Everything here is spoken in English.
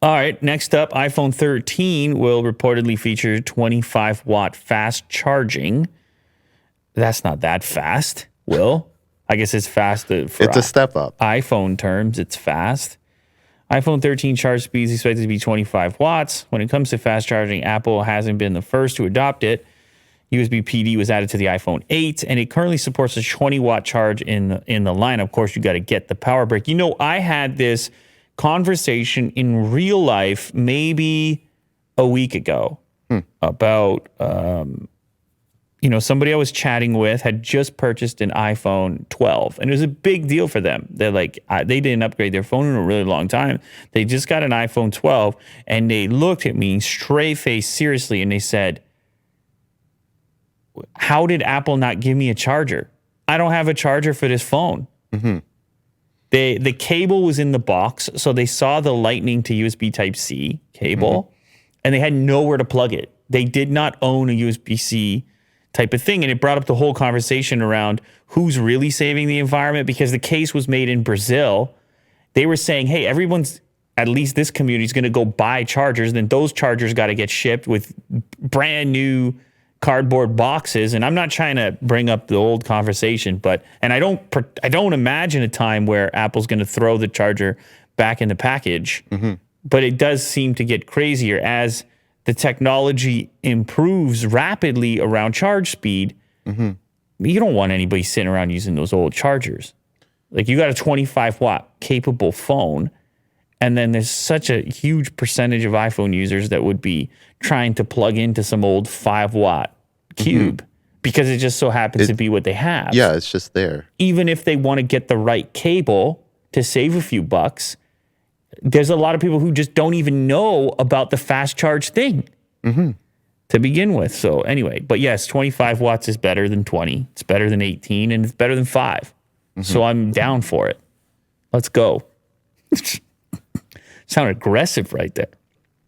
All right, next up, iPhone 13 will reportedly feature 25-watt fast charging. That's not that fast, Will. I guess it's fast for It's a step up. iPhone terms. It's fast. iPhone 13 charge speed is expected to be 25 watts. When it comes to fast charging, Apple hasn't been the first to adopt it. USB PD was added to the iPhone 8, and it currently supports a 20-watt charge in the line. Of course, you got to get the power brick. You know, I had this conversation in real life maybe a week ago about somebody I was chatting with had just purchased an iPhone 12, and it was a big deal for them. They're like, they didn't upgrade their phone in a really long time. They just got an iPhone 12, and they looked at me straight face seriously, and they said, how did Apple not give me a charger? I don't have a charger for this phone. Mm-hmm. The cable was in the box, so they saw the Lightning to USB Type-C cable, and they had nowhere to plug it. They did not own a USB-C type of thing, and it brought up the whole conversation around who's really saving the environment, because the case was made in Brazil. They were saying, hey, everyone's, at least this community, is going to go buy chargers, then those chargers got to get shipped with brand new cardboard boxes. And I'm not trying to bring up the old conversation, and I don't imagine a time where Apple's going to throw the charger back in the package. Mm-hmm. But it does seem to get crazier as the technology improves rapidly around charge speed. Mm-hmm. You don't want anybody sitting around using those old chargers. Like, you got a 25-watt capable phone, and then there's such a huge percentage of iPhone users that would be trying to plug into some old 5-watt cube because it just so happens to be what they have. Yeah, it's just there. Even if they want to get the right cable to save a few bucks, there's a lot of people who just don't even know about the fast charge thing to begin with. So anyway, but yes, 25 watts is better than 20. It's better than 18, and it's better than 5. So I'm down for it. Let's go. Sound aggressive right there.